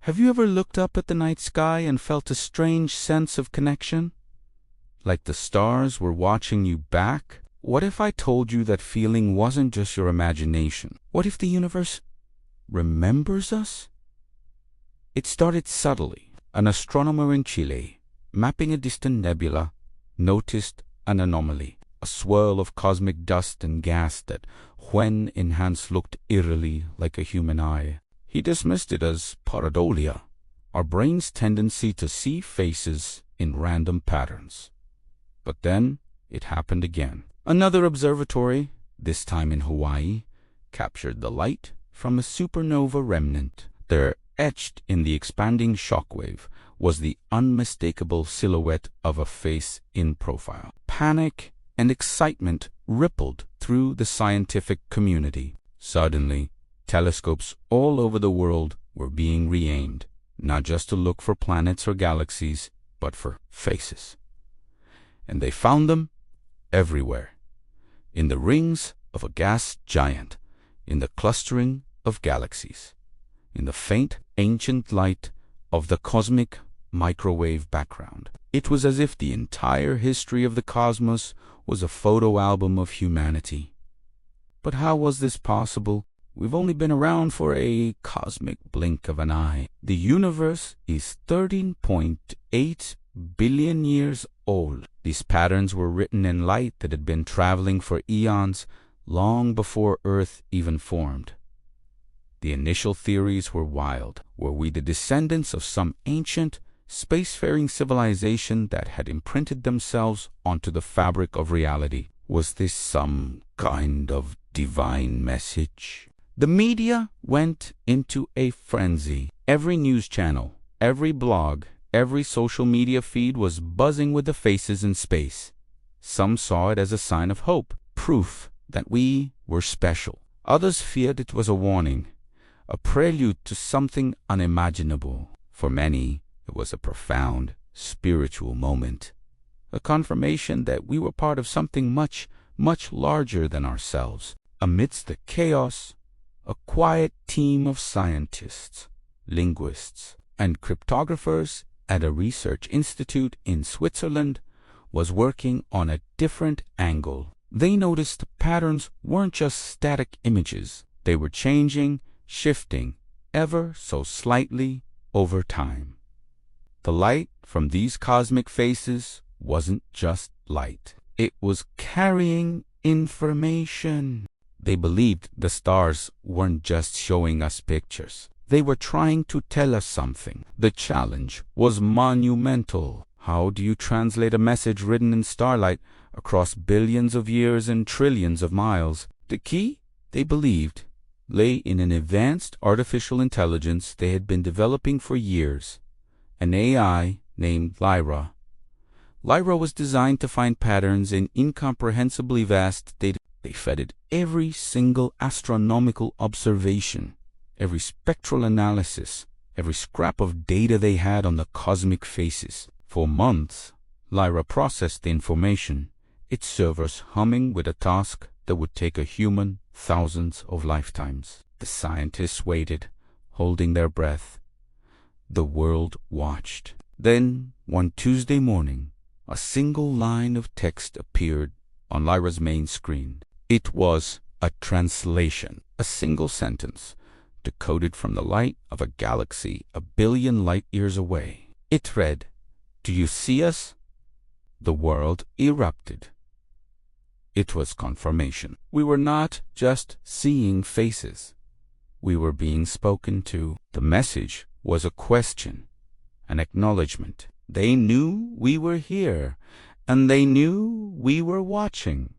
Have you ever looked up at the night sky and felt a strange sense of connection? Like the stars were watching you back? What if I told you that feeling wasn't just your imagination? What if the universe remembers us? It started subtly. An astronomer in Chile, mapping a distant nebula, noticed an anomaly, a swirl of cosmic dust and gas that, when enhanced, looked eerily like a human eye. He dismissed it as pareidolia, our brain's tendency to see faces in random patterns. But then it happened again. Another observatory, this time in Hawaii, captured the light from a supernova remnant. There, etched in the expanding shockwave, was the unmistakable silhouette of a face in profile. Panic and excitement rippled through the scientific community. Suddenly, telescopes all over the world were being re-aimed, not just to look for planets or galaxies, but for faces. And they found them everywhere. In the rings of a gas giant, in the clustering of galaxies, in the faint, ancient light of the cosmic microwave background. It was as if the entire history of the cosmos was a photo album of humanity. But how was this possible? We've only been around for a cosmic blink of an eye. The universe is 13.8 billion years old. These patterns were written in light that had been traveling for eons, long before Earth even formed. The initial theories were wild. Were we the descendants of some ancient, spacefaring civilization that had imprinted themselves onto the fabric of reality? Was this some kind of divine message? The media went into a frenzy. Every news channel, every blog, every social media feed was buzzing with the faces in space. Some saw it as a sign of hope, proof that we were special. Others feared it was a warning, a prelude to something unimaginable. For many, it was a profound spiritual moment, a confirmation that we were part of something much, much larger than ourselves. Amidst the chaos, a quiet team of scientists, linguists, and cryptographers at a research institute in Switzerland was working on a different angle. They noticed the patterns weren't just static images. They were changing, shifting, ever so slightly over time. The light from these cosmic faces wasn't just light. It was carrying information. They believed the stars weren't just showing us pictures. They were trying to tell us something. The challenge was monumental. How do you translate a message written in starlight across billions of years and trillions of miles? The key, they believed, lay in an advanced artificial intelligence they had been developing for years, an AI named Lyra. Lyra was designed to find patterns in incomprehensibly vast data. They fed it every single astronomical observation, every spectral analysis, every scrap of data they had on the cosmic faces. For months, Lyra processed the information, its servers humming with a task that would take a human thousands of lifetimes. The scientists waited, holding their breath. The world watched. Then, one Tuesday morning, a single line of text appeared on Lyra's main screen. It was a translation, a single sentence, decoded from the light of a galaxy a billion light-years away. It read, "Do you see us?" The world erupted. It was confirmation. We were not just seeing faces. We were being spoken to. The message was a question, an acknowledgement. They knew we were here, and they knew we were watching.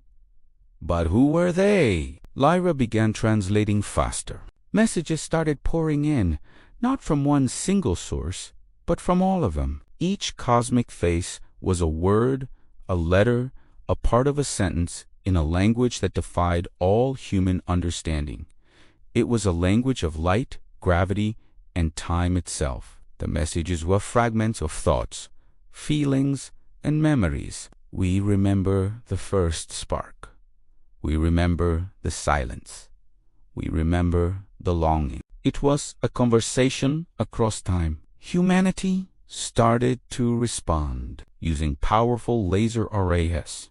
But who were they? Lyra began translating faster. Messages started pouring in, not from one single source, but from all of them. Each cosmic face was a word, a letter, a part of a sentence in a language that defied all human understanding. It was a language of light, gravity, and time itself. The messages were fragments of thoughts, feelings, and memories. We remember the first spark. We remember the silence. We remember the longing. It was a conversation across time. Humanity started to respond using powerful laser arrays.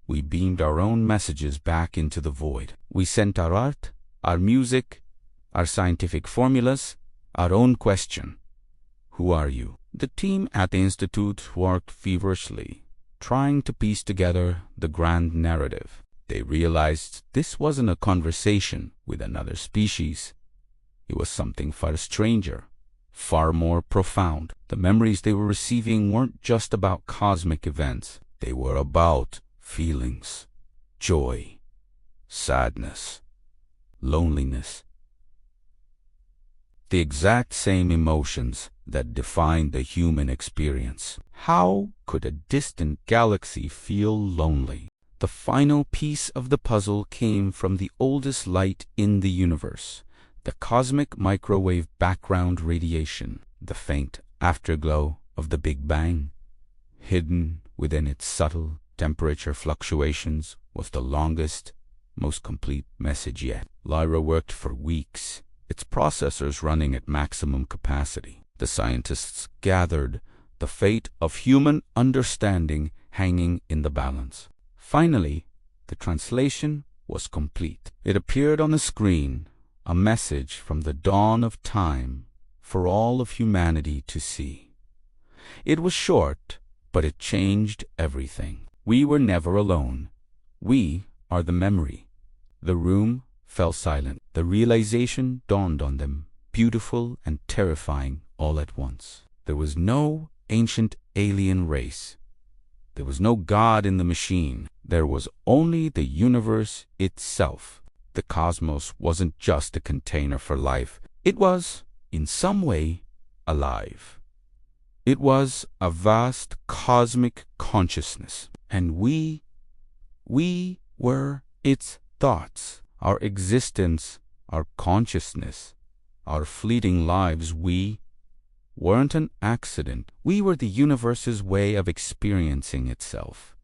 We beamed our own messages back into the void. We sent our art, our music, our scientific formulas, our own question. Who are you? The team at the Institute worked feverishly, trying to piece together the grand narrative. They realized this wasn't a conversation with another species. It was something far stranger, far more profound. The memories they were receiving weren't just about cosmic events. They were about feelings, joy, sadness, loneliness. The exact same emotions that define the human experience. How could a distant galaxy feel lonely? The final piece of the puzzle came from the oldest light in the universe, the cosmic microwave background radiation, the faint afterglow of the Big Bang. Hidden within its subtle temperature fluctuations was the longest, most complete message yet. Lyra worked for weeks, its processors running at maximum capacity. The scientists gathered, the fate of human understanding hanging in the balance. Finally, the translation was complete. It appeared on the screen, a message from the dawn of time for all of humanity to see. It was short, but it changed everything. We were never alone. We are the memory. The room fell silent. The realization dawned on them, beautiful and terrifying all at once. There was no ancient alien race. There was no God in the machine. There was only the universe itself. The cosmos wasn't just a container for life. It was, in some way, alive. It was a vast cosmic consciousness, and we were its thoughts. Our existence, our consciousness, our fleeting lives, we weren't an accident. We were the universe's way of experiencing itself.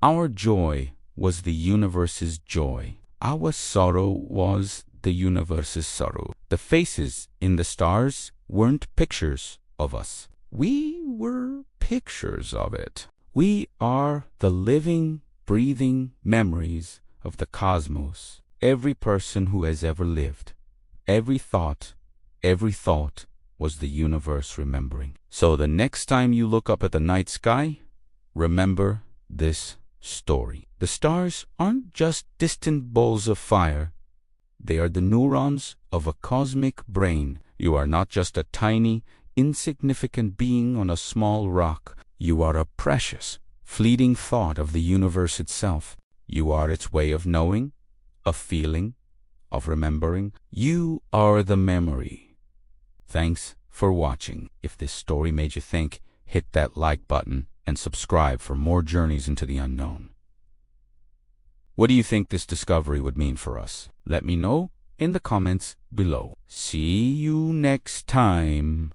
Our joy was the universe's joy. Our sorrow was the universe's sorrow. The faces in the stars weren't pictures of us. We were pictures of it. We are the living, breathing memories of the cosmos. Every person who has ever lived, every thought was the universe remembering. So the next time you look up at the night sky, remember this story. The stars aren't just distant balls of fire. They are the neurons of a cosmic brain. You are not just a tiny, insignificant being on a small rock. You are a precious, fleeting thought of the universe itself. You are its way of knowing, of feeling, of remembering. You are the memory. Thanks for watching. If this story made you think, hit that like button and subscribe for more journeys into the unknown. What do you think this discovery would mean for us? Let me know in the comments below. See you next time.